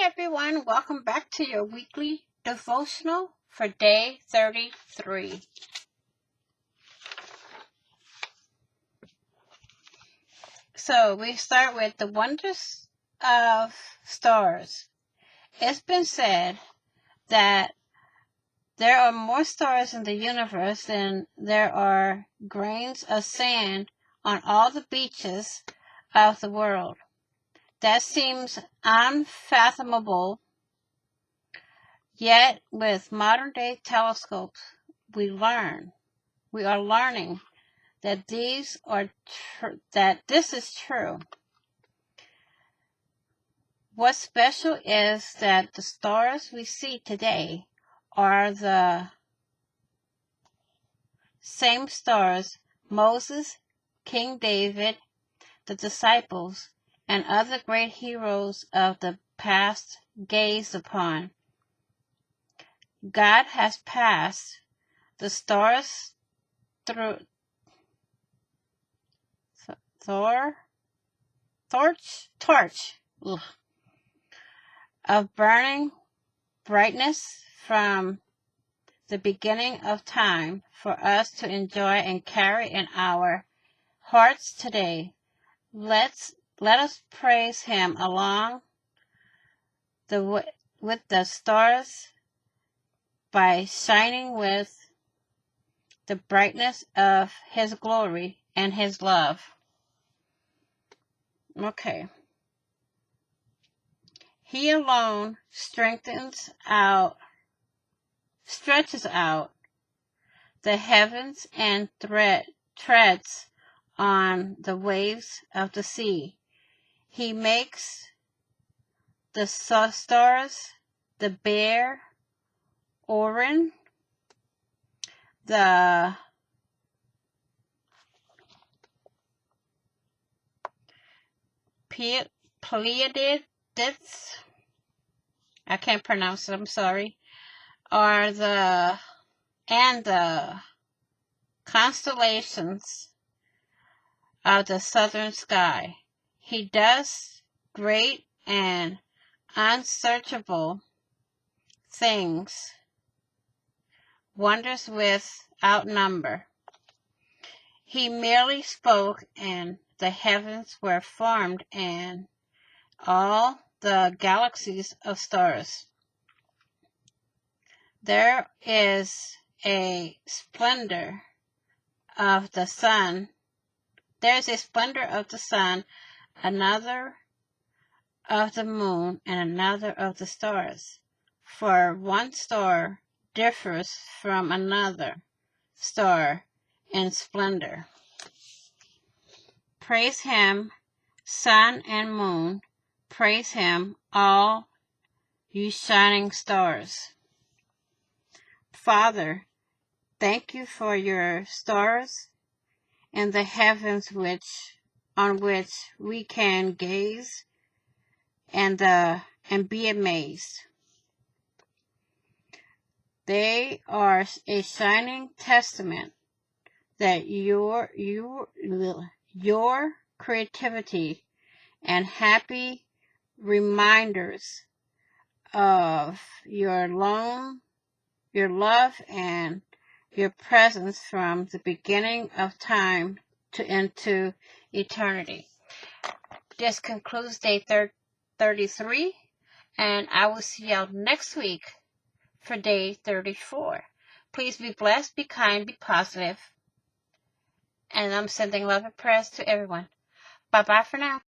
everyone, welcome back to your weekly devotional for day 33. So we start with the wonders of stars. It's been said that there are more stars in the universe than there are grains of sand on all the beaches of the world. That seems unfathomable. Yet, with modern-day telescopes, we are learning that this is true. What's special is that the stars we see today are the same stars Moses, King David, the disciples, and other great heroes of the past gazed upon. God has passed the stars through torch of burning brightness from the beginning of time for us to enjoy and carry in our hearts today. Let us praise Him along with the stars by shining with the brightness of His glory and His love. Okay. He alone stretches out the heavens and treads on the waves of the sea. He makes the stars, the Bear, Orion, the Pleiades, I can't pronounce it, I'm sorry, and the constellations of the southern sky. He does great and unsearchable things, wonders without number. He merely spoke and the heavens were formed and all the galaxies of stars. There is a splendor of the sun. There is a splendor of the sun, another of the moon, and another of the stars. For one star differs from another star in splendor. Praise Him, sun and moon. Praise Him, all you shining stars. Father, thank you for your stars and the heavens on which we can gaze and be amazed. They are a shining testament that your creativity and happy reminders of your love and your presence from the beginning of time into eternity. This concludes day 33, and I will see y'all next week for day 34. Please be blessed, be kind, be positive, and I'm sending love and prayers to everyone. Bye-bye for now.